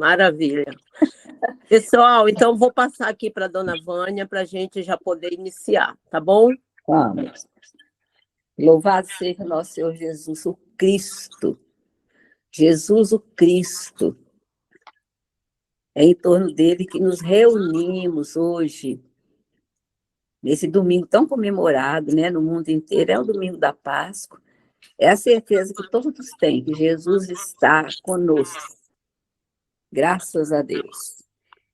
Maravilha. Pessoal, então vou passar aqui para a dona Vânia para a gente já poder iniciar, tá bom? Vamos. Louvado seja nosso Senhor Jesus, o Cristo. Jesus, o Cristo. É em torno dele que nos reunimos hoje, nesse domingo tão comemorado, né, no mundo inteiro. É o domingo da Páscoa. É a certeza que todos têm, que Jesus está conosco. Graças a Deus.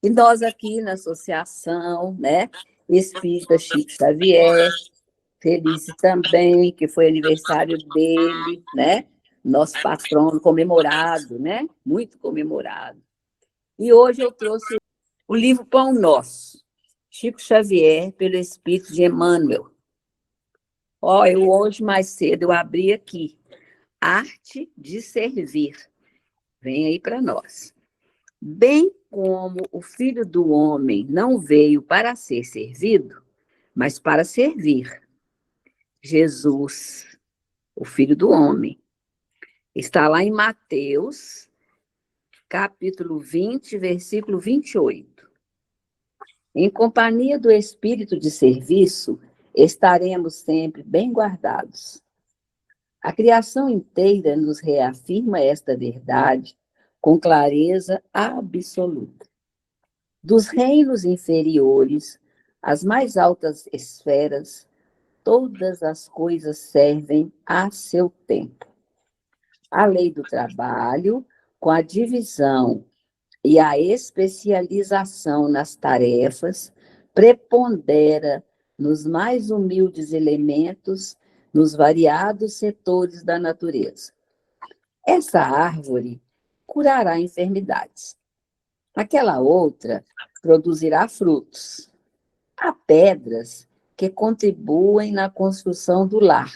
E nós aqui na associação, né, Espírita Chico Xavier, feliz também, que foi aniversário dele, né? Nosso patrono comemorado, né? Muito comemorado. E hoje eu trouxe o livro Pão Nosso, Chico Xavier, pelo Espírito de Emmanuel. Ó, eu hoje mais cedo eu abri aqui, Arte de Servir. Vem aí para nós. Bem como o Filho do Homem não veio para ser servido, mas para servir. Jesus, o Filho do Homem. Está lá em Mateus, capítulo 20, versículo 28. Em companhia do espírito de serviço, estaremos sempre bem guardados. A criação inteira nos reafirma esta verdade com clareza absoluta. Dos reinos inferiores às mais altas esferas, todas as coisas servem a seu tempo. A lei do trabalho, com a divisão e a especialização nas tarefas, prepondera nos mais humildes elementos, nos variados setores da natureza. Essa árvore curará enfermidades. Aquela outra produzirá frutos. Há pedras que contribuem na construção do lar.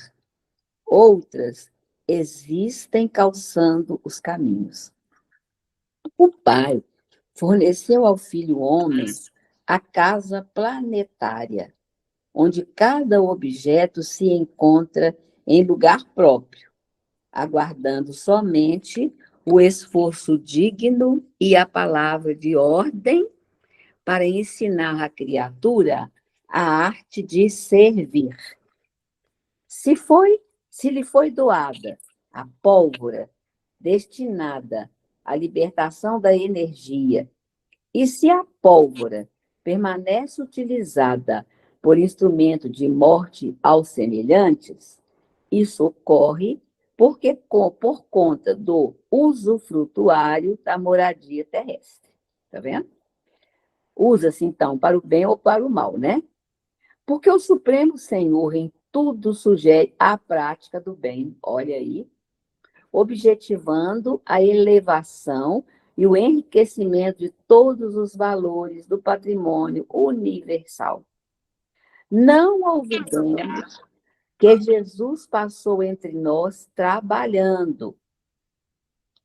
Outras existem calçando os caminhos. O Pai forneceu ao Filho homem a casa planetária, onde cada objeto se encontra em lugar próprio, aguardando somente o esforço digno e a palavra de ordem para ensinar à criatura a arte de servir. Se lhe foi doada a pólvora destinada à libertação da energia, e se a pólvora permanece utilizada por instrumento de morte aos semelhantes, isso ocorre por conta do usufrutuário da moradia terrestre. Está vendo? Usa-se, então, para o bem ou para o mal, né? Porque o Supremo Senhor em tudo sugere a prática do bem, olha aí, objetivando a elevação e o enriquecimento de todos os valores do patrimônio universal. Não olvidemos que Jesus passou entre nós trabalhando.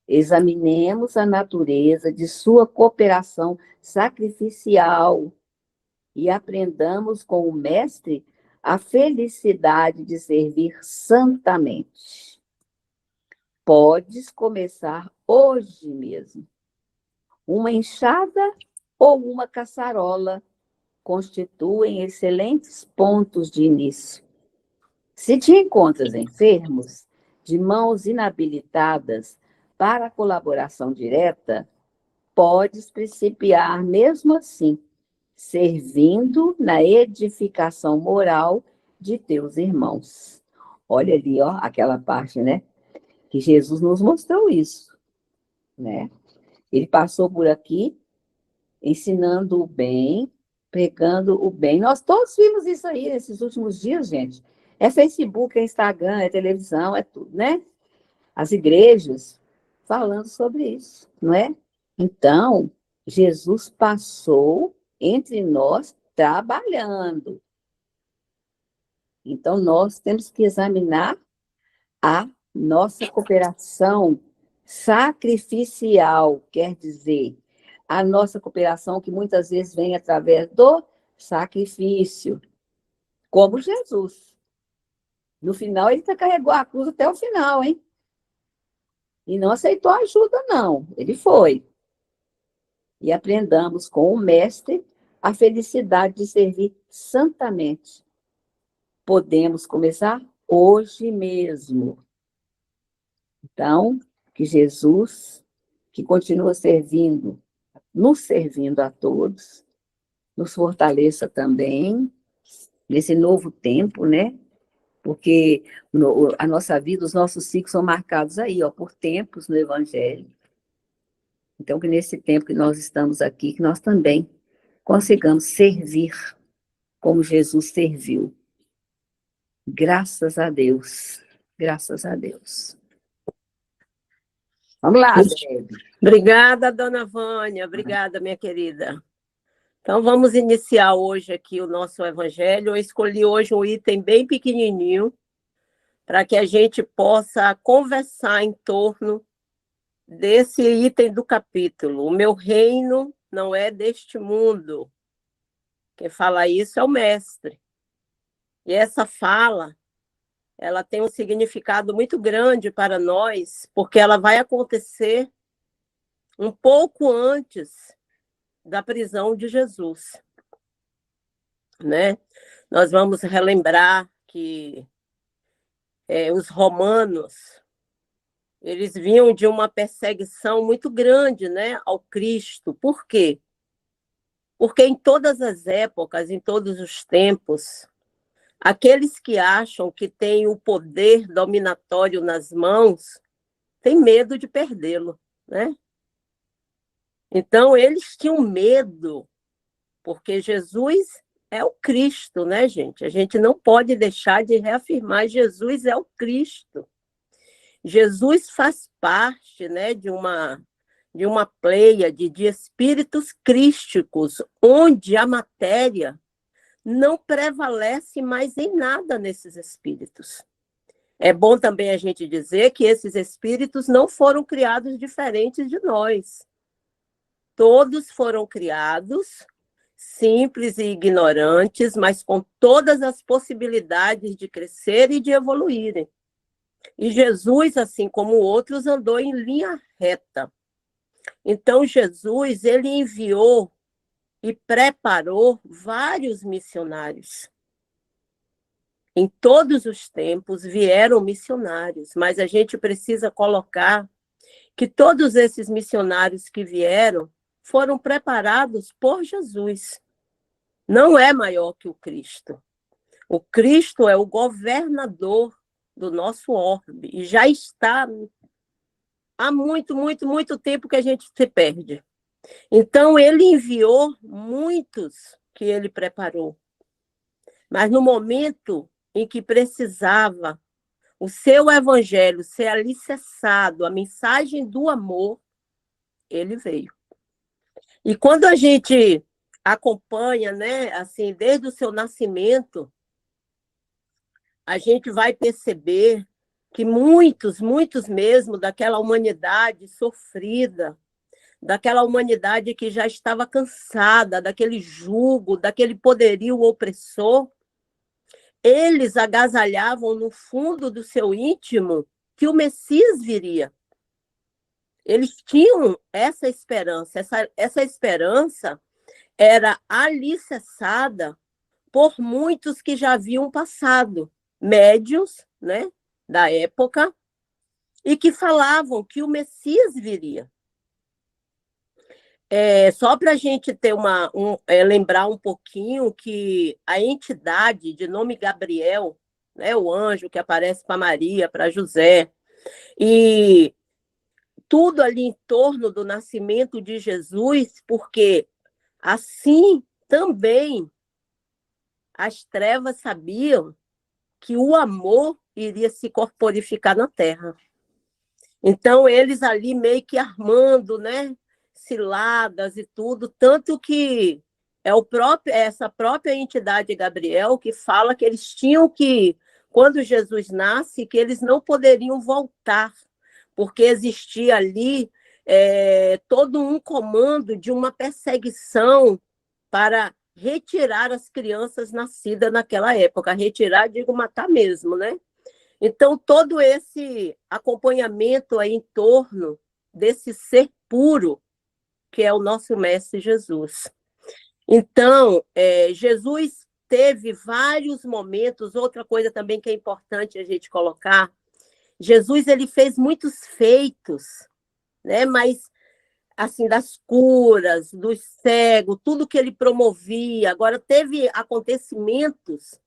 Examinemos a natureza de sua cooperação sacrificial e aprendamos com o Mestre a felicidade de servir santamente. Podes começar hoje mesmo. Uma enxada ou uma caçarola constituem excelentes pontos de início. Se te encontras enfermos, de mãos inabilitadas para a colaboração direta, podes principiar mesmo assim, servindo na edificação moral de teus irmãos. Olha ali, ó, aquela parte, né? Que Jesus nos mostrou isso, né? Ele passou por aqui ensinando o bem, pregando o bem. Nós todos vimos isso aí nesses últimos dias, gente. É Facebook, é Instagram, é televisão, é tudo, né? As igrejas falando sobre isso, não é? Então, Jesus passou entre nós trabalhando. Então, nós temos que examinar a nossa cooperação sacrificial, quer dizer, a nossa cooperação que muitas vezes vem através do sacrifício, como Jesus. No final, ele carregou a cruz até o final, hein? E não aceitou ajuda, não. Ele foi. e aprendamos com o Mestre a felicidade de servir santamente. Podemos começar hoje mesmo. Então, que Jesus, que continua servindo, nos servindo a todos, nos fortaleça também nesse novo tempo, né? Porque a nossa vida, os nossos ciclos são marcados aí, ó, por tempos no Evangelho. Então, que nesse tempo que nós estamos aqui, que nós também consigamos servir como Jesus serviu. Graças a Deus. Graças a Deus. Vamos lá, Débora. Obrigada, dona Vânia. Obrigada, minha querida. Então, vamos iniciar hoje aqui o nosso evangelho. Eu escolhi hoje um item bem pequenininho para que a gente possa conversar em torno desse item do capítulo. O meu reino não é deste mundo. Quem fala isso é o mestre. E essa fala, ela tem um significado muito grande para nós, porque ela vai acontecer um pouco antes da prisão de Jesus, né? Nós vamos relembrar que os romanos, eles vinham de uma perseguição muito grande, né, ao Cristo. Por quê? Porque em todas as épocas, em todos os tempos, aqueles que acham que têm o poder dominatório nas mãos têm medo de perdê-lo, né? Então, eles tinham medo, porque Jesus é o Cristo, né, gente? A gente não pode deixar de reafirmar: Jesus é o Cristo. Jesus faz parte, né, de uma pleiade de espíritos crísticos, onde a matéria não prevalece mais em nada nesses espíritos. É bom também a gente dizer que esses espíritos não foram criados diferentes de nós. Todos foram criados simples e ignorantes, mas com todas as possibilidades de crescer e de evoluírem. E Jesus, assim como outros, andou em linha reta. Então, Jesus, ele enviou e preparou vários missionários. Em todos os tempos vieram missionários, mas a gente precisa colocar que todos esses missionários que vieram foram preparados por Jesus. Não é maior que o Cristo. O Cristo é o governador do nosso orbe e já está há muito, muito, muito tempo que a gente se perde. Então, ele enviou muitos que ele preparou. Mas no momento em que precisava o seu evangelho ser alicerçado, a mensagem do amor, ele veio. E quando a gente acompanha, né, assim, desde o seu nascimento, a gente vai perceber que muitos, muitos mesmo daquela humanidade sofrida, daquela humanidade que já estava cansada daquele jugo, daquele poderio opressor, eles agasalhavam no fundo do seu íntimo que o Messias viria. Eles tinham essa esperança. Essa esperança era alicerçada por muitos que já haviam passado, médios, né, da época, e que falavam que o Messias viria. Só para a gente ter lembrar um pouquinho que a entidade de nome Gabriel, né, o anjo que aparece para Maria, para José, e tudo ali em torno do nascimento de Jesus, porque assim também as trevas sabiam que o amor iria se corporificar na Terra. Então, eles ali meio que armando, né, ciladas e tudo, tanto que essa própria entidade Gabriel que fala que eles tinham que, quando Jesus nasce, que eles não poderiam voltar, porque existia ali todo um comando de uma perseguição para retirar as crianças nascidas naquela época. Retirar, digo, matar mesmo, né? Então, todo esse acompanhamento aí em torno desse ser puro que é o nosso Mestre Jesus. Então, Jesus teve vários momentos. Outra coisa também que é importante a gente colocar, Jesus ele fez muitos feitos, né? Mas assim, das curas, dos cegos, tudo que ele promovia. Agora, teve acontecimentos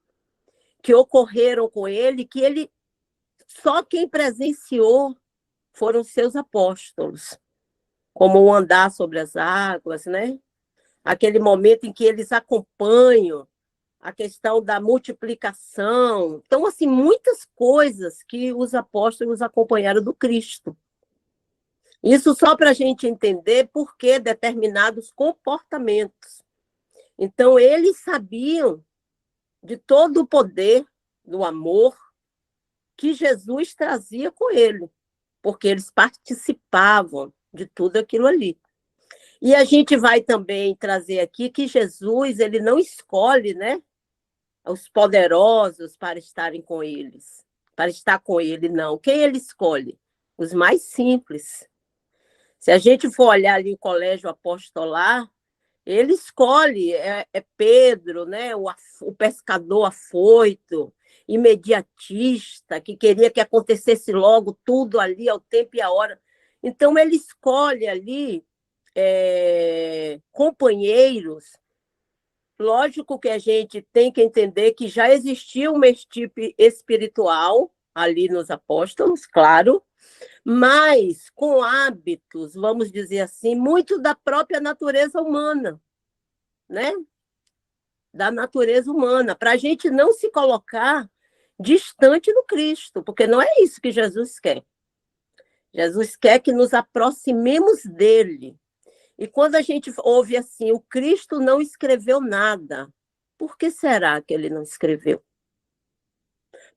que ocorreram com ele, que ele só quem presenciou foram seus apóstolos, como o andar sobre as águas, né? Aquele momento em que eles acompanham a questão da multiplicação. Então, assim, muitas coisas que os apóstolos acompanharam do Cristo. Isso só para a gente entender por que determinados comportamentos. Então, eles sabiam de todo o poder do amor que Jesus trazia com ele, porque eles participavam de tudo aquilo ali. E a gente vai também trazer aqui que Jesus ele não escolhe, né, os poderosos para estarem com eles, para estar com ele, não. Quem ele escolhe? Os mais simples. Se a gente for olhar ali o colégio apostolar, ele escolhe, Pedro, né, o pescador afoito, imediatista, que queria que acontecesse logo tudo ali, ao tempo e à hora. Então, ele escolhe ali companheiros. Lógico que a gente tem que entender que já existia uma equipe espiritual ali nos apóstolos, claro, mas com hábitos, vamos dizer assim, muito da própria natureza humana, né? Da natureza humana, para a gente não se colocar distante do Cristo, porque não é isso que Jesus quer. Jesus quer que nos aproximemos dele. E quando a gente ouve assim, o Cristo não escreveu nada, por que será que ele não escreveu?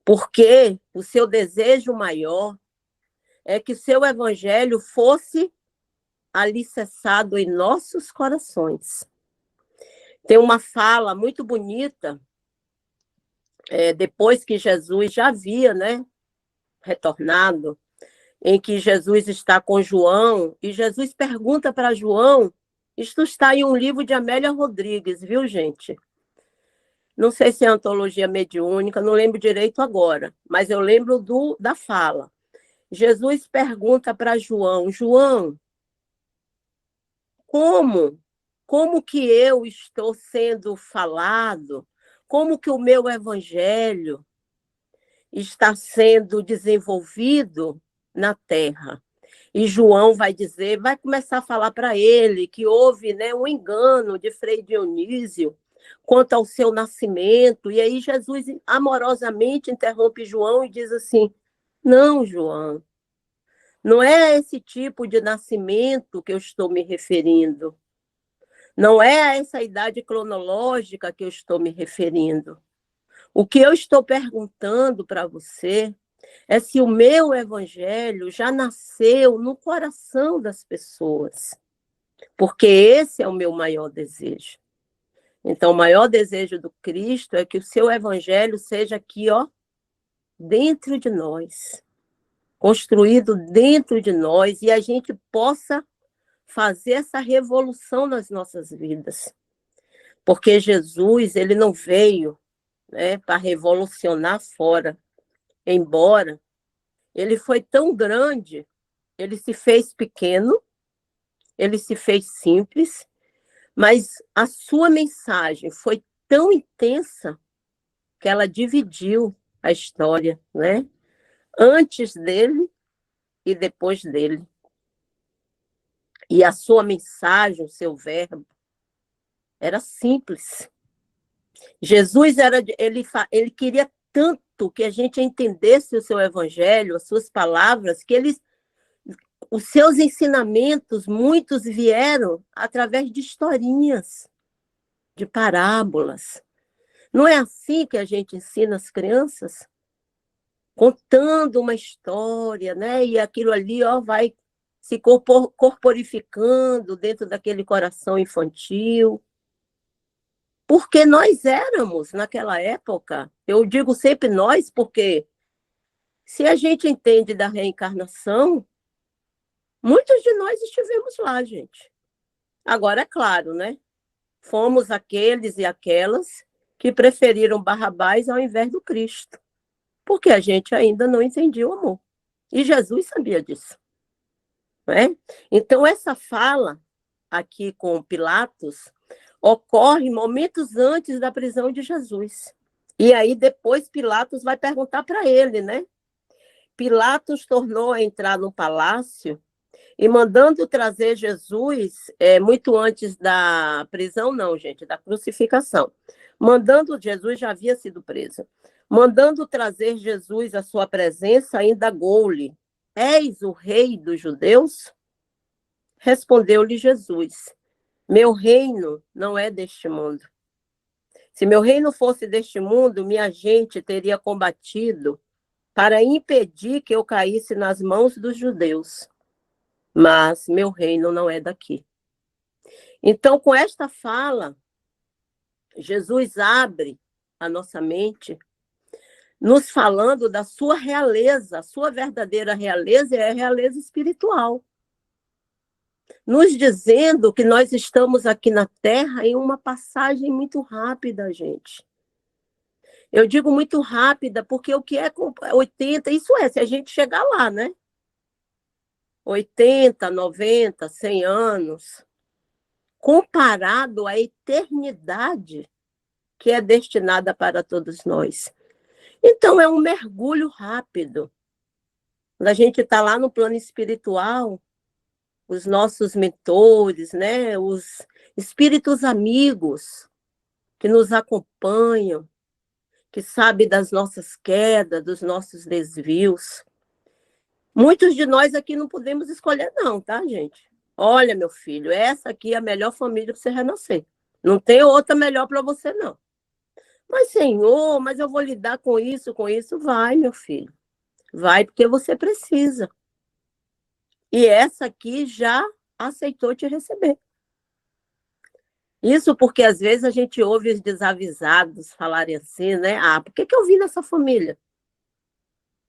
Porque o seu desejo maior é que o seu evangelho fosse alicerçado em nossos corações. Tem uma fala muito bonita, depois que Jesus já havia, né, retornado, em que Jesus está com João, e Jesus pergunta para João, isto está em um livro de Amélia Rodrigues, viu, gente? Não sei se é antologia mediúnica, não lembro direito agora, mas eu lembro da fala. Jesus pergunta para João, João, como que eu estou sendo falado, como que o meu evangelho está sendo desenvolvido na terra. E João vai começar a falar para ele que houve, né, um engano de Frei Dionísio quanto ao seu nascimento. E aí Jesus amorosamente interrompe João e diz assim, não, João, não é a esse tipo de nascimento que eu estou me referindo. Não é a essa idade cronológica que eu estou me referindo. O que eu estou perguntando para você é se o meu evangelho já nasceu no coração das pessoas, porque esse é o meu maior desejo. Então, o maior desejo do Cristo é que o seu evangelho seja aqui, ó, dentro de nós, construído dentro de nós, e a gente possa fazer essa revolução nas nossas vidas. Porque Jesus, ele não veio, né, para revolucionar fora, embora ele foi tão grande, ele se fez pequeno, ele se fez simples, mas a sua mensagem foi tão intensa que ela dividiu a história, né? Antes dele e depois dele. E a sua mensagem, o seu verbo, era simples. Jesus ele queria tanto que a gente entendesse o seu evangelho, as suas palavras, que os seus ensinamentos, muitos vieram através de historinhas, de parábolas. Não é assim que a gente ensina as crianças? Contando uma história, né? E aquilo ali, ó, vai se corporificando dentro daquele coração infantil. Porque nós éramos, naquela época, eu digo sempre nós, porque se a gente entende da reencarnação, muitos de nós estivemos lá, gente. Agora, é claro, né? Fomos aqueles e aquelas que preferiram Barrabás ao invés do Cristo, porque a gente ainda não entendia o amor. E Jesus sabia disso. Né? Então, essa fala aqui com Pilatos ocorre momentos antes da prisão de Jesus. E aí, depois, Pilatos vai perguntar para ele, né? Pilatos tornou a entrar no palácio e mandando trazer Jesus, muito antes da prisão, não, gente, da crucificação. Mandando, Jesus já havia sido preso. Mandando trazer Jesus à sua presença, indagou-lhe: És o rei dos judeus? Respondeu-lhe Jesus: Meu reino não é deste mundo. Se meu reino fosse deste mundo, minha gente teria combatido para impedir que eu caísse nas mãos dos judeus. Mas meu reino não é daqui. Então, com esta fala, Jesus abre a nossa mente, nos falando da sua realeza, a sua verdadeira realeza é a realeza espiritual. Nos dizendo que nós estamos aqui na Terra em uma passagem muito rápida, gente. Eu digo muito rápida, porque o que é 80, isso é, se a gente chegar lá, né? 80, 90, 100 anos, comparado à eternidade que é destinada para todos nós. Então, é um mergulho rápido. Quando a gente está lá no plano espiritual, os nossos mentores, né, os espíritos amigos que nos acompanham, que sabem das nossas quedas, dos nossos desvios. Muitos de nós aqui não podemos escolher não, tá, gente? Olha, meu filho, essa aqui é a melhor família para você renascer. Não tem outra melhor para você, não. Mas, Senhor, mas eu vou lidar com isso, com isso. Vai, meu filho. Vai porque você precisa. E essa aqui já aceitou te receber. Isso porque, às vezes, a gente ouve os desavisados falarem assim, né? Ah, por que eu vim nessa família?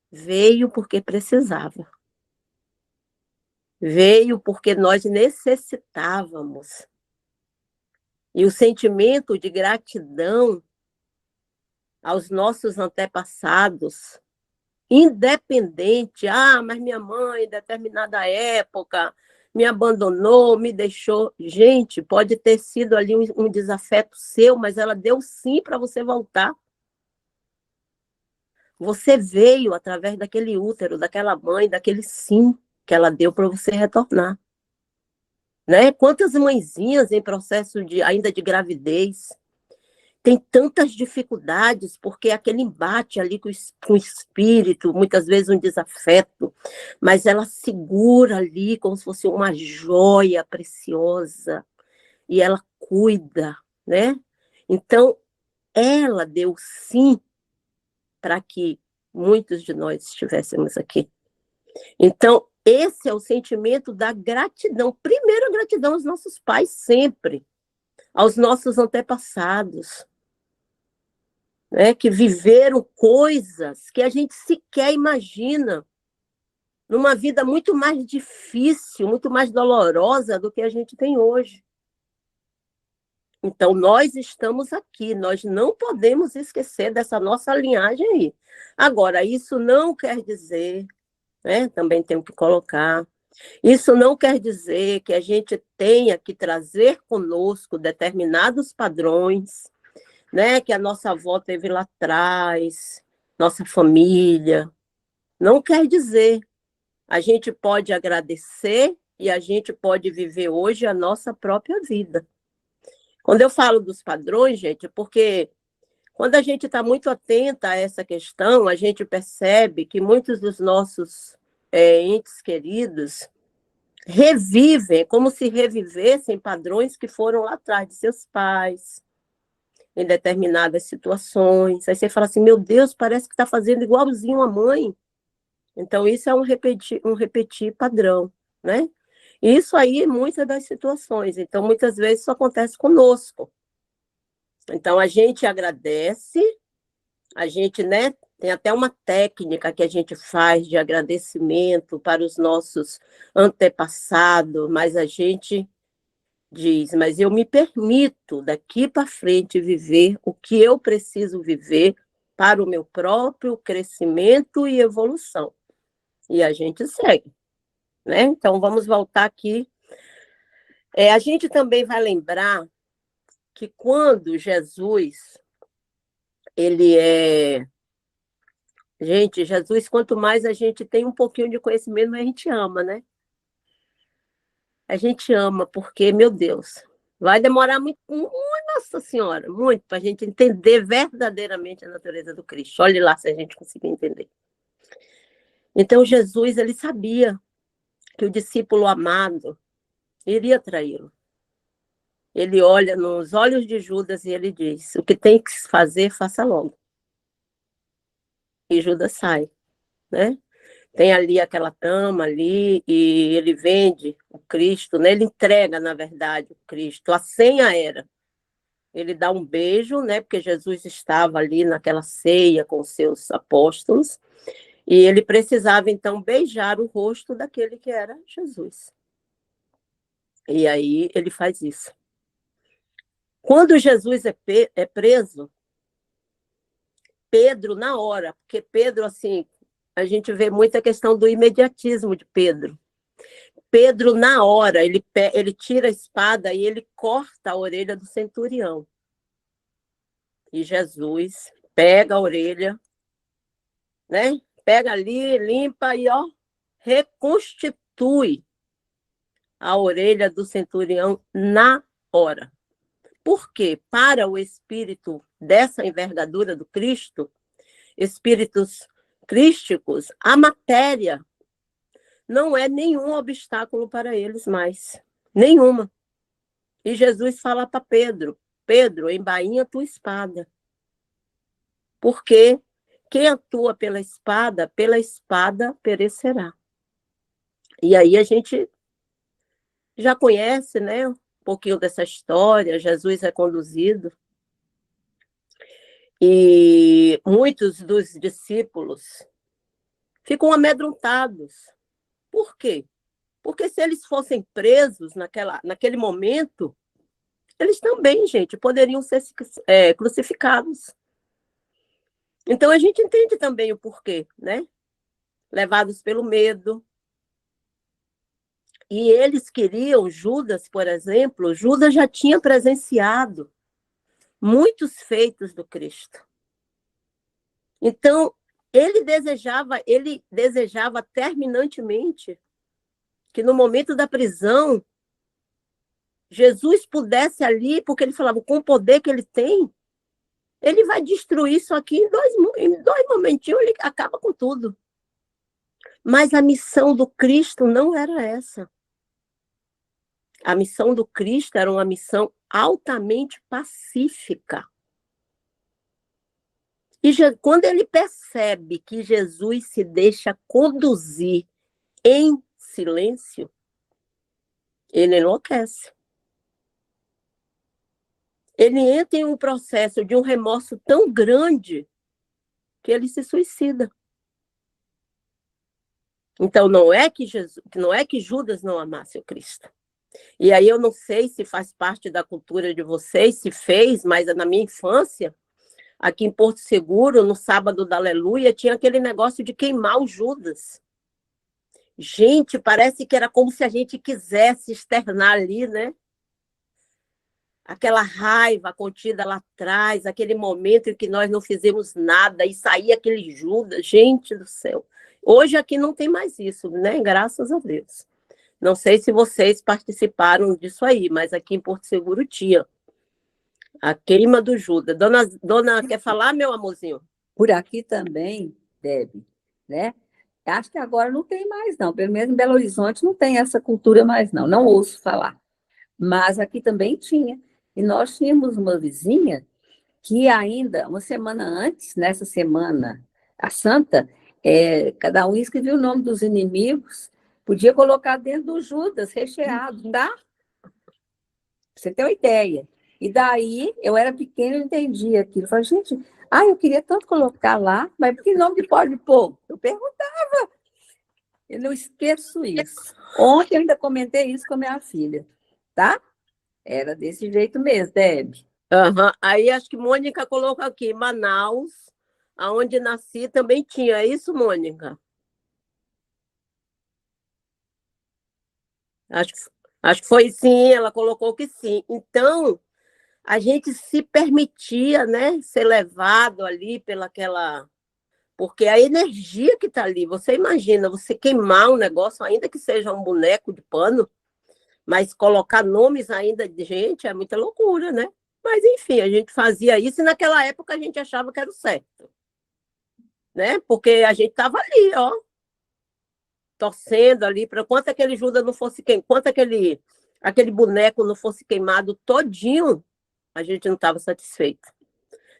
Veio porque precisava. Veio porque nós necessitávamos. E o sentimento de gratidão aos nossos antepassados, independente, mas minha mãe, em determinada época, me abandonou, me deixou. Gente, pode ter sido ali um desafeto seu, mas ela deu sim para você voltar. Você veio através daquele útero, daquela mãe, daquele sim que ela deu para você retornar. Né? Quantas mãezinhas em processo ainda de gravidez tem tantas dificuldades, porque é aquele embate ali com o espírito, muitas vezes um desafeto, mas ela segura ali como se fosse uma joia preciosa, e ela cuida, né? Então, ela deu sim para que muitos de nós estivéssemos aqui. Então, esse é o sentimento da gratidão. Primeiro, a gratidão aos nossos pais, sempre, aos nossos antepassados, né, que viveram coisas que a gente sequer imagina, numa vida muito mais difícil, muito mais dolorosa do que a gente tem hoje. Então, nós estamos aqui, nós não podemos esquecer dessa nossa linhagem aí. Agora, isso não quer dizer, né, também tenho que colocar, isso não quer dizer que a gente tenha que trazer conosco determinados padrões, né, que a nossa avó teve lá atrás, nossa família. Não quer dizer. A gente pode agradecer e a gente pode viver hoje a nossa própria vida. Quando eu falo dos padrões, gente, é porque quando a gente está muito atenta a essa questão, a gente percebe que muitos dos nossos entes queridos revivem, como se revivessem padrões que foram lá atrás de seus pais, em determinadas situações. Aí você fala assim, meu Deus, parece que está fazendo igualzinho a mãe. Então, isso é um repetir padrão, né? Isso aí, muitas das situações. Então, muitas vezes, isso acontece conosco. Então, a gente agradece, a gente, né, tem até uma técnica que a gente faz de agradecimento para os nossos antepassados, mas a gente diz, mas eu me permito daqui para frente viver o que eu preciso viver para o meu próprio crescimento e evolução. E a gente segue, né? Então vamos voltar aqui. A gente também vai lembrar que quando Jesus, ele é... Gente, Jesus, quanto mais a gente tem um pouquinho de conhecimento, mais a gente ama, né? A gente ama, porque, meu Deus, vai demorar muito, nossa senhora, muito, para a gente entender verdadeiramente a natureza do Cristo. Olhe lá se a gente conseguir entender. Então, Jesus, ele sabia que o discípulo amado iria traí-lo. Ele olha nos olhos de Judas e ele diz, o que tem que fazer, faça logo. E Judas sai, né? Tem ali aquela trama ali, e ele vende o Cristo, né? Ele entrega, na verdade, o Cristo. A senha era, ele dá um beijo, né? Porque Jesus estava ali naquela ceia com os seus apóstolos, e ele precisava, então, beijar o rosto daquele que era Jesus. E aí ele faz isso. Quando Jesus é preso, Pedro, na hora, porque Pedro, assim, a gente vê muita questão do imediatismo de Pedro. Pedro, na hora, ele tira a espada e ele corta a orelha do centurião. E Jesus pega a orelha, né? Pega ali, limpa e, ó, reconstitui a orelha do centurião na hora. Por quê? Para o espírito dessa envergadura do Cristo, espíritos crísticos, a matéria não é nenhum obstáculo para eles mais. Nenhuma. E Jesus fala para Pedro, Pedro, embainha tua espada. Porque quem atua pela espada perecerá. E aí a gente já conhece, né, um pouquinho dessa história, Jesus é conduzido. E muitos dos discípulos ficam amedrontados. Por quê? Porque se eles fossem presos naquele momento, eles também, gente, poderiam ser crucificados. Então a gente entende também o porquê, né? Levados pelo medo. E eles queriam, Judas, por exemplo, Judas já tinha presenciado muitos feitos do Cristo. Então, ele desejava terminantemente que no momento da prisão, Jesus pudesse ali, porque ele falava, com o poder que ele tem, ele vai destruir isso aqui em dois momentinhos, ele acaba com tudo. Mas a missão do Cristo não era essa. A missão do Cristo era uma missão altamente pacífica. E quando ele percebe que Jesus se deixa conduzir em silêncio, ele enlouquece. Ele entra em um processo de um remorso tão grande que ele se suicida. Então, não é que Judas não amasse o Cristo. E aí eu não sei se faz parte da cultura de vocês, se fez, mas na minha infância, aqui em Porto Seguro, no sábado da Aleluia, tinha aquele negócio de queimar o Judas. Gente, parece que era como se a gente quisesse externar ali, né? Aquela raiva contida lá atrás, aquele momento em que nós não fizemos nada e saía aquele Judas, gente do céu. Hoje aqui não tem mais isso, né? Graças a Deus. Não sei se vocês participaram disso aí, mas aqui em Porto Seguro tinha a queima do Judas. Dona quer falar, meu amorzinho? Por aqui também, Debe, né? Acho que agora não tem mais, não. Pelo menos em Belo Horizonte não tem essa cultura mais, não. Não ouço falar. Mas aqui também tinha. E nós tínhamos uma vizinha que ainda, uma semana antes, nessa semana, a Santa, cada um escrevia o nome dos inimigos, podia colocar dentro do Judas, recheado, tá? Pra você ter uma ideia. E daí, eu era pequena, eu entendia aquilo. Eu falei, gente, eu queria tanto colocar lá, mas que nome que pode pôr? Eu perguntava. Eu não esqueço isso. Ontem eu ainda comentei isso com a minha filha, tá? Era desse jeito mesmo, Deb. Aham. Aí acho que Mônica colocou aqui, Manaus, aonde nasci, também tinha. É isso, Mônica? Acho, acho que foi sim, ela colocou que sim. Então, a gente se permitia, né, ser levado ali pelaquela. Porque a energia que está ali, você imagina, você queimar um negócio, ainda que seja um boneco de pano, mas colocar nomes ainda de gente é muita loucura, né? Mas, enfim, a gente fazia isso e naquela época a gente achava que era o certo, né? Porque a gente estava ali, ó, torcendo ali para quanto aquele Judas não fosse queimado, quanto aquele boneco não fosse queimado todinho, a gente não estava satisfeito.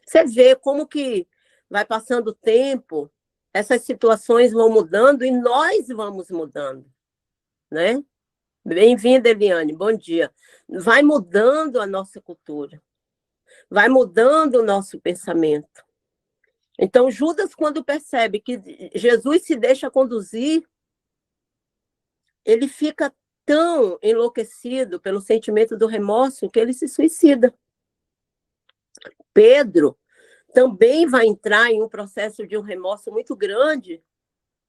Você vê como que vai passando o tempo, essas situações vão mudando e nós vamos mudando, né? Bem-vinda, Eliane, bom dia. Vai mudando a nossa cultura, vai mudando o nosso pensamento. Então, Judas, quando percebe que Jesus se deixa conduzir, ele fica tão enlouquecido pelo sentimento do remorso que ele se suicida. Pedro também vai entrar em um processo de um remorso muito grande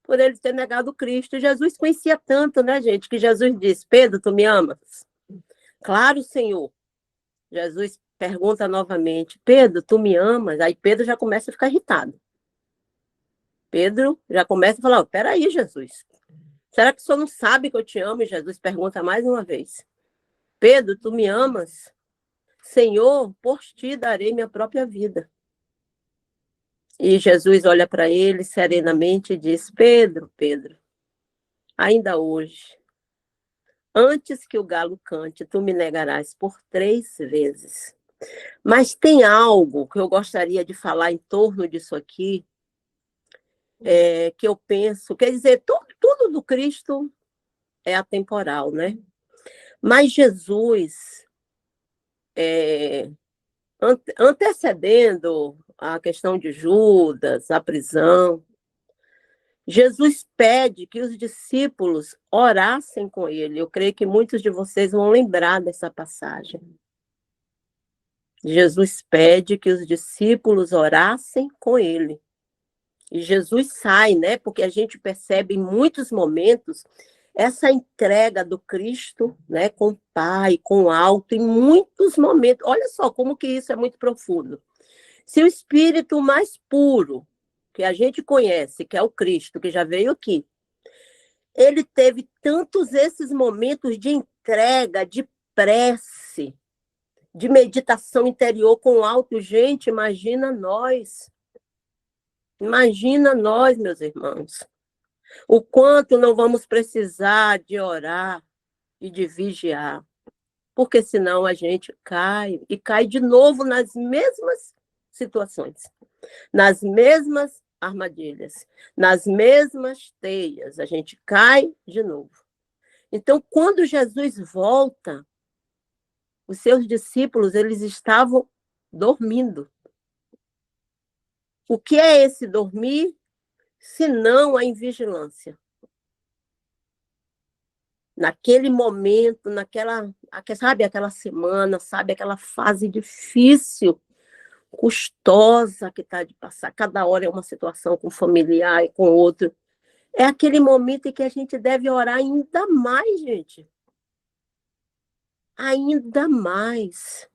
por ele ter negado Cristo. Jesus conhecia tanto, né, gente, que Jesus disse, Pedro, tu me amas? Claro, Senhor. Jesus pergunta novamente, Pedro, tu me amas? Aí Pedro já começa a ficar irritado. Pedro já começa a falar, oh, peraí, Jesus, será que o senhor não sabe que eu te amo? E Jesus pergunta mais uma vez, Pedro, tu me amas? Senhor, por ti darei minha própria vida. E Jesus olha para ele serenamente e diz, Pedro, Pedro, ainda hoje, antes que o galo cante, tu me negarás por 3 vezes. Mas tem algo que eu gostaria de falar em torno disso aqui, que eu penso, quer dizer, tudo do Cristo é atemporal, né? Mas Jesus, antecedendo a questão de Judas, a prisão, Jesus pede que os discípulos orassem com ele. Eu creio que muitos de vocês vão lembrar dessa passagem. Jesus pede que os discípulos orassem com ele. E Jesus sai, né? Porque a gente percebe em muitos momentos essa entrega do Cristo, né, com o Pai, com o alto, em muitos momentos. Olha só como que isso é muito profundo. Se o espírito mais puro que a gente conhece, que é o Cristo, que já veio aqui, ele teve tantos esses momentos de entrega, de prece, de meditação interior com o alto, gente, imagina nós. Imagina nós, meus irmãos, o quanto não vamos precisar de orar e de vigiar, porque senão a gente cai e cai de novo nas mesmas situações, nas mesmas armadilhas, nas mesmas teias, a gente cai de novo. Então, quando Jesus volta, os seus discípulos, eles estavam dormindo. O que é esse dormir, se não a invigilância? Naquele momento, sabe, aquela semana, sabe, aquela fase difícil, custosa que está de passar. Cada hora é uma situação com um familiar e com outro. É aquele momento em que a gente deve orar ainda mais, gente. Ainda mais.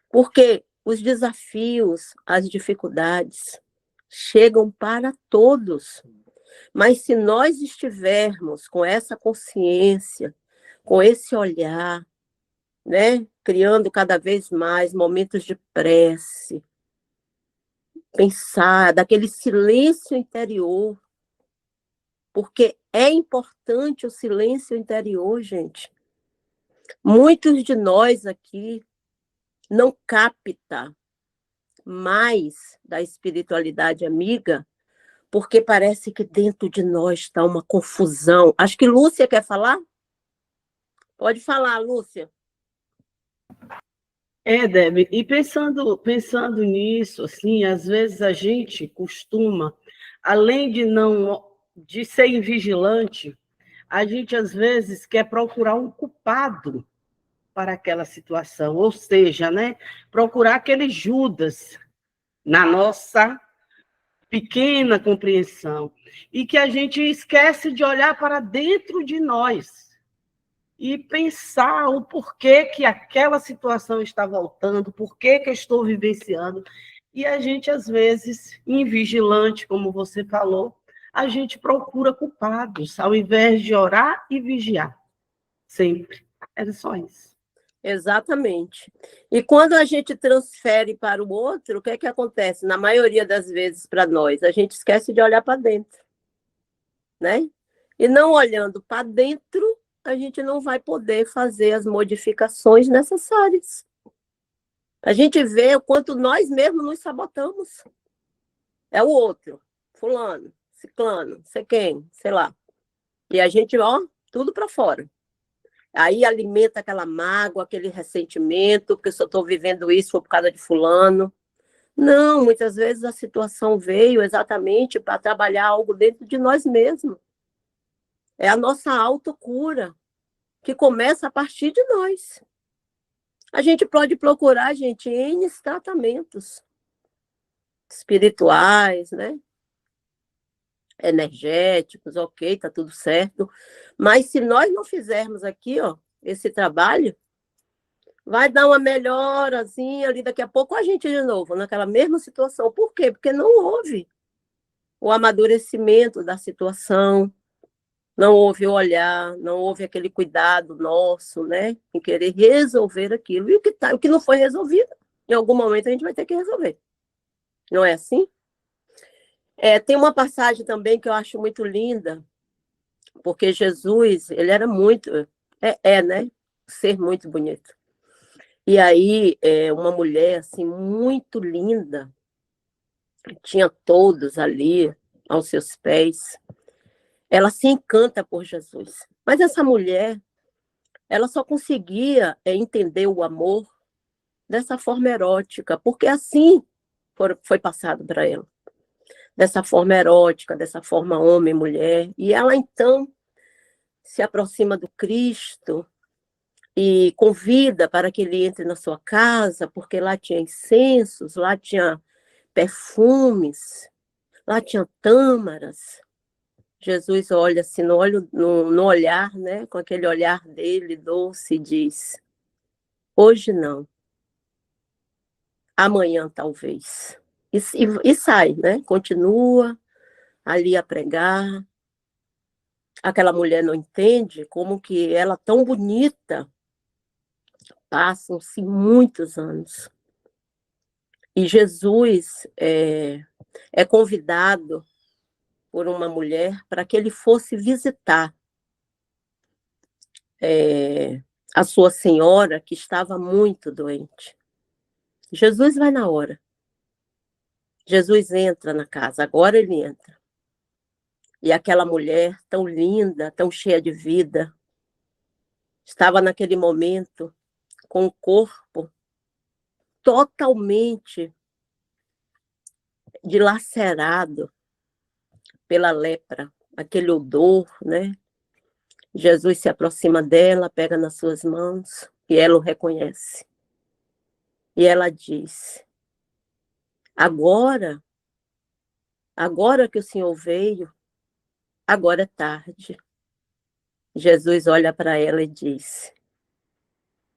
Porque os desafios, as dificuldades chegam para todos. Mas se nós estivermos com essa consciência, com esse olhar, né, criando cada vez mais momentos de prece, pensar daquele silêncio interior, porque é importante o silêncio interior, gente. Muitos de nós aqui não capta mais da espiritualidade amiga, porque parece que dentro de nós está uma confusão. Acho que Lúcia quer falar? Pode falar, Lúcia. Deb, e pensando nisso, assim, às vezes a gente costuma, além de ser invigilante, a gente às vezes quer procurar um culpado para aquela situação, ou seja, né, procurar aquele Judas na nossa pequena compreensão, e que a gente esquece de olhar para dentro de nós e pensar o porquê que aquela situação está voltando, porquê que eu estou vivenciando. E a gente, às vezes, invigilante, como você falou, a gente procura culpados, ao invés de orar e vigiar. Sempre. Era só isso. Exatamente. E quando a gente transfere para o outro, o que é que acontece? Na maioria das vezes para nós, a gente esquece de olhar para dentro, né? E não olhando para dentro, a gente não vai poder fazer as modificações necessárias. A gente vê o quanto nós mesmos nos sabotamos. É o outro, fulano, ciclano, sei quem, sei lá. E a gente, ó, tudo para fora. Aí alimenta aquela mágoa, aquele ressentimento, porque se eu estou vivendo isso foi por causa de fulano. Não, muitas vezes a situação veio exatamente para trabalhar algo dentro de nós mesmos. É a nossa autocura, que começa a partir de nós. A gente pode procurar, gente, N tratamentos espirituais, né? Energéticos, ok, tá tudo certo. Mas se nós não fizermos aqui, ó, esse trabalho, vai dar uma melhorazinha ali, daqui a pouco a gente de novo, naquela mesma situação. Por quê? Porque não houve o amadurecimento da situação, não houve o olhar, não houve aquele cuidado nosso, né, em querer resolver aquilo. E o que não foi resolvido, em algum momento a gente vai ter que resolver. Não é assim? Tem uma passagem também que eu acho muito linda, porque Jesus, ele era muito, né, um ser muito bonito. E aí, uma mulher, assim, muito linda, tinha todos ali aos seus pés, ela se encanta por Jesus. Mas essa mulher, ela só conseguia entender o amor dessa forma erótica, porque assim foi passado para ela. Dessa forma erótica, dessa forma homem, mulher. E ela, então, se aproxima do Cristo e convida para que ele entre na sua casa, porque lá tinha incensos, lá tinha perfumes, lá tinha tâmaras. Jesus olha assim, no olhar, né, com aquele olhar dele doce, e diz: hoje não, amanhã talvez. E sai, né? Continua ali a pregar. Aquela mulher não entende como que ela, tão bonita, passam-se muitos anos. E Jesus é convidado por uma mulher para que ele fosse visitar a sua senhora, que estava muito doente. Jesus vai na hora. Jesus entra na casa, agora ele entra. E aquela mulher tão linda, tão cheia de vida, estava naquele momento com o corpo totalmente dilacerado pela lepra, aquele odor, né? Jesus se aproxima dela, pega nas suas mãos e ela o reconhece. E ela diz: agora que o Senhor veio, agora é tarde. Jesus olha para ela e diz: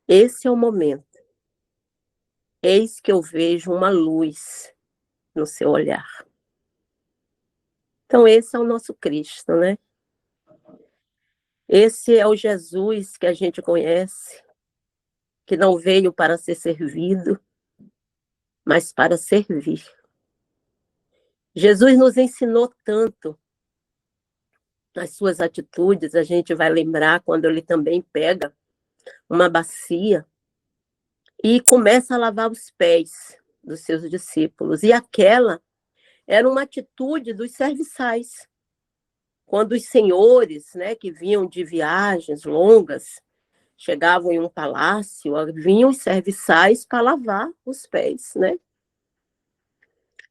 esse é o momento. Eis que eu vejo uma luz no seu olhar. Então, esse é o nosso Cristo, né? Esse é o Jesus que a gente conhece, que não veio para ser servido, mas para servir. Jesus nos ensinou tanto nas suas atitudes, a gente vai lembrar quando ele também pega uma bacia e começa a lavar os pés dos seus discípulos. E aquela era uma atitude dos serviçais. Quando os senhores, né, que vinham de viagens longas, chegavam em um palácio, vinham os serviçais para lavar os pés, né?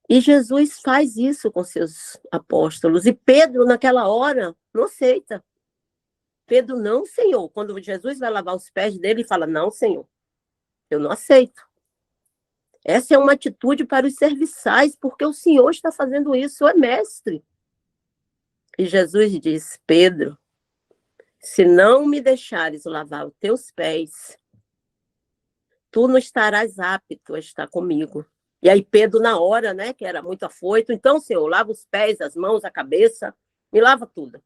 E Jesus faz isso com seus apóstolos. E Pedro, naquela hora, não aceita. Pedro, não, Senhor. Quando Jesus vai lavar os pés dele, ele fala, não, Senhor, eu não aceito. Essa é uma atitude para os serviçais, porque o Senhor está fazendo isso, é mestre. E Jesus diz, Pedro, se não me deixares lavar os teus pés, tu não estarás apto a estar comigo. E aí Pedro, na hora, né, que era muito afoito, então, Senhor, lava os pés, as mãos, a cabeça, me lava tudo.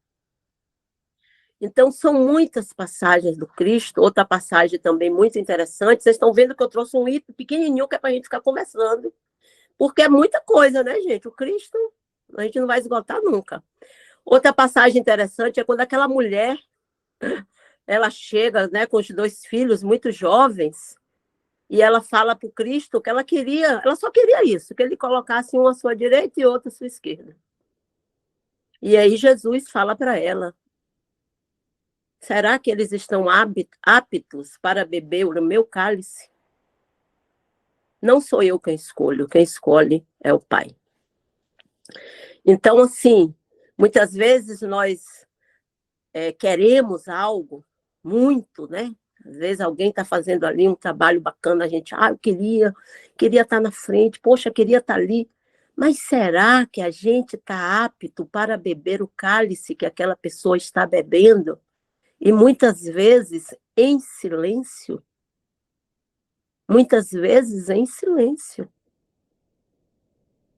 Então, são muitas passagens do Cristo, outra passagem também muito interessante, vocês estão vendo que eu trouxe um item pequenininho que é para a gente ficar conversando, porque é muita coisa, né, gente? O Cristo, a gente não vai esgotar nunca. Outra passagem interessante é quando aquela mulher, ela chega, né, com os 2 filhos muito jovens, e ela fala para o Cristo que ela só queria isso, que ele colocasse um à sua direita e outro à sua esquerda. E aí Jesus fala para ela, será que eles estão aptos para beber o meu cálice? Não sou eu quem escolhe é o Pai. Então, assim, muitas vezes nós queremos algo muito, né? Às vezes alguém está fazendo ali um trabalho bacana, a gente, eu queria estar na frente, poxa, queria estar ali. Mas será que a gente está apto para beber o cálice que aquela pessoa está bebendo? E muitas vezes em silêncio. Muitas vezes em silêncio.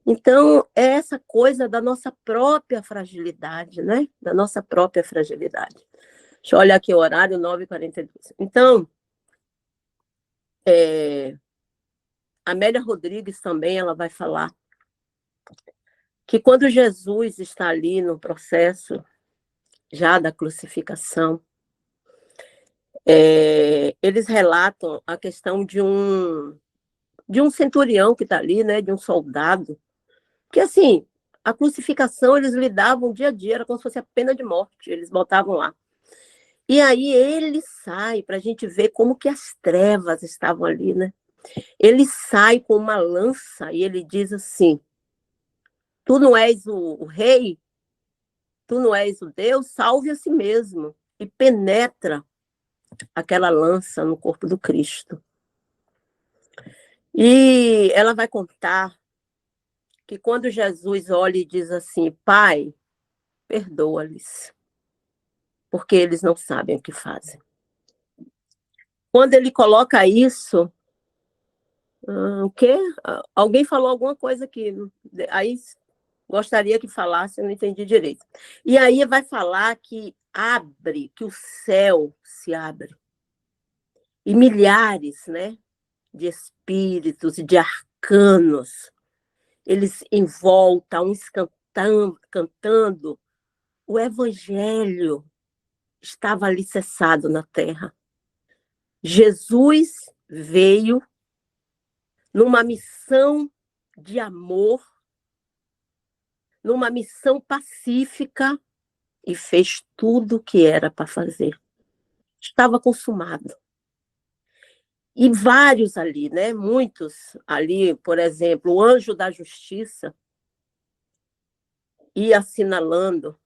Então, é essa coisa da nossa própria fragilidade, né? Da nossa própria fragilidade. Deixa eu olhar aqui o horário, 9h42. Então, Amélia Rodrigues também, ela vai falar que quando Jesus está ali no processo já da crucificação, eles relatam a questão de um centurião que está ali, né, de um soldado, que assim, a crucificação eles lidavam dia a dia, era como se fosse a pena de morte, eles botavam lá. E aí ele sai, para a gente ver como que as trevas estavam ali, né? Ele sai com uma lança e ele diz assim, tu não és o rei, tu não és o Deus, salve a si mesmo. E penetra aquela lança no corpo do Cristo. E ela vai contar que quando Jesus olha e diz assim, Pai, perdoa-lhes, porque eles não sabem o que fazem. Quando ele coloca isso, o quê? Alguém falou alguma coisa que aí gostaria que falasse, eu não entendi direito. E aí vai falar que que o céu se abre. E milhares, né, de espíritos e de arcanos, eles em volta, uns cantando, o evangelho estava alicerçado na terra. Jesus veio numa missão de amor, numa missão pacífica, e fez tudo o que era para fazer. Estava consumado. E vários ali, né? Muitos ali, por exemplo, o anjo da justiça ia assinalando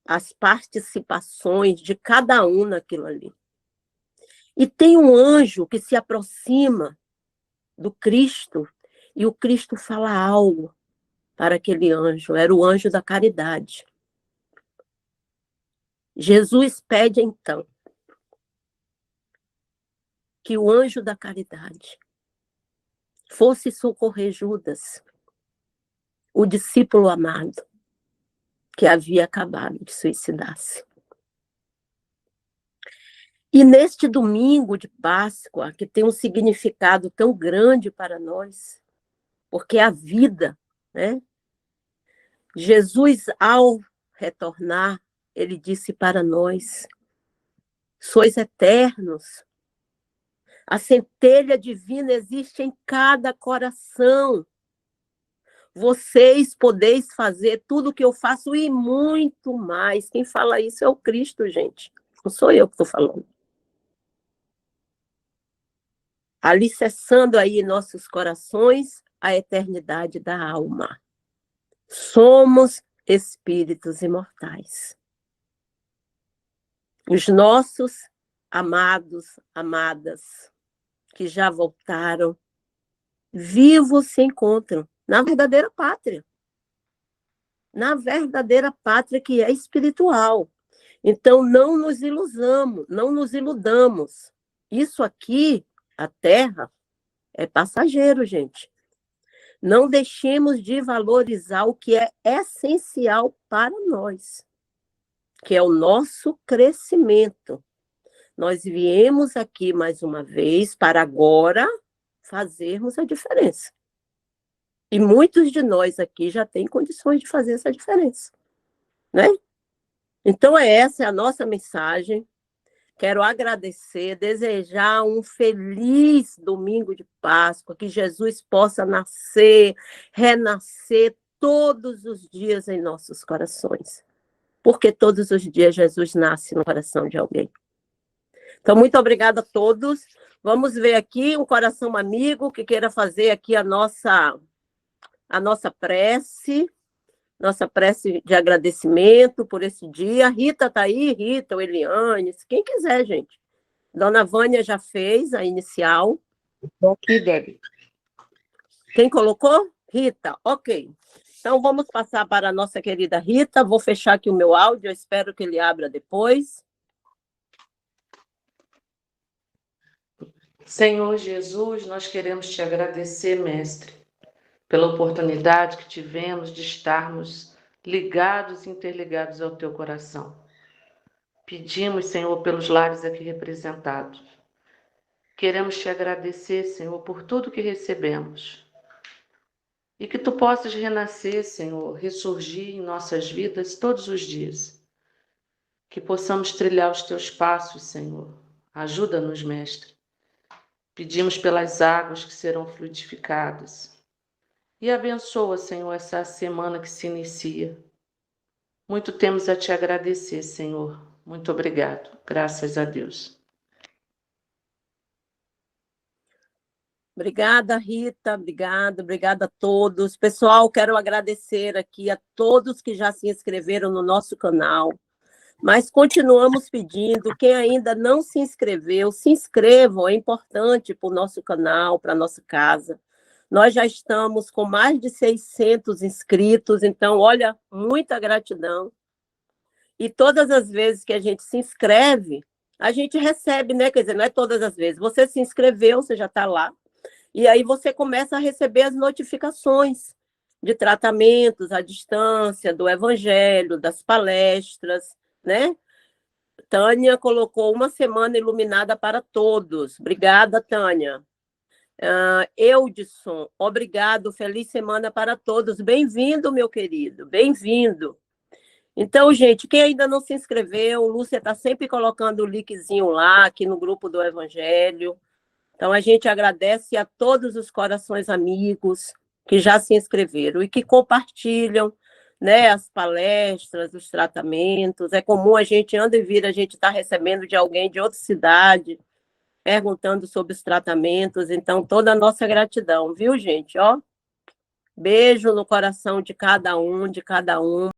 as participações de cada um naquilo ali. E tem um anjo que se aproxima do Cristo e o Cristo fala algo para aquele anjo, era o anjo da caridade. Jesus pede então que o anjo da caridade fosse socorrer Judas, o discípulo amado, que havia acabado de suicidar-se. E neste domingo de Páscoa, que tem um significado tão grande para nós, porque a vida, né? Jesus, ao retornar, ele disse para nós, sois eternos. A centelha divina existe em cada coração. Vocês podeis fazer tudo o que eu faço e muito mais. Quem fala isso é o Cristo, gente. Não sou eu que estou falando. Alicerçando aí em nossos corações a eternidade da alma. Somos espíritos imortais. Os nossos amados, amadas, que já voltaram, vivos se encontram na verdadeira pátria. Na verdadeira pátria que é espiritual. Então, não nos iludamos. Isso aqui, a terra, é passageiro, gente. Não deixemos de valorizar o que é essencial para nós, que é o nosso crescimento. Nós viemos aqui mais uma vez para agora fazermos a diferença. E muitos de nós aqui já têm condições de fazer essa diferença, né? Então, essa é a nossa mensagem. Quero agradecer, desejar um feliz domingo de Páscoa, que Jesus possa nascer, renascer todos os dias em nossos corações. Porque todos os dias Jesus nasce no coração de alguém. Então, muito obrigada a todos. Vamos ver aqui um coração amigo que queira fazer aqui a nossa prece de agradecimento por esse dia. Rita está aí, Rita, ou Eliane, quem quiser, gente. Dona Vânia já fez a inicial. Estou aqui, Debbie. Quem colocou? Rita, ok. Então, vamos passar para a nossa querida Rita. Vou fechar aqui o meu áudio, eu espero que ele abra depois. Senhor Jesus, nós queremos te agradecer, Mestre, pela oportunidade que tivemos de estarmos ligados e interligados ao teu coração. Pedimos, Senhor, pelos lares aqui representados. Queremos te agradecer, Senhor, por tudo que recebemos. E que tu possas renascer, Senhor, ressurgir em nossas vidas todos os dias. Que possamos trilhar os teus passos, Senhor. Ajuda-nos, Mestre. Pedimos pelas águas que serão fluidificadas. E abençoa, Senhor, essa semana que se inicia. Muito temos a te agradecer, Senhor. Muito obrigado. Graças a Deus. Obrigada, Rita. Obrigada a todos. Pessoal, quero agradecer aqui a todos que já se inscreveram no nosso canal. Mas continuamos pedindo, quem ainda não se inscreveu, se inscrevam, é importante para o nosso canal, para a nossa casa. Nós já estamos com mais de 600 inscritos, então, olha, muita gratidão. E todas as vezes que a gente se inscreve, a gente recebe, né? Quer dizer, não é todas as vezes. Você se inscreveu, você já está lá, e aí você começa a receber as notificações de tratamentos à distância, do evangelho, das palestras, né? Tânia colocou uma semana iluminada para todos. Obrigada, Tânia. Eudson, obrigado, feliz semana para todos. Bem-vindo, meu querido, bem-vindo. Então, gente, quem ainda não se inscreveu, Lúcia está sempre colocando o linkzinho lá, aqui no grupo do Evangelho. Então, a gente agradece a todos os corações amigos que já se inscreveram e que compartilham, né, as palestras, os tratamentos. É comum a gente anda e vira, a gente está recebendo de alguém de outra cidade, perguntando sobre os tratamentos. Então, toda a nossa gratidão, viu, gente? Ó, beijo no coração de cada um,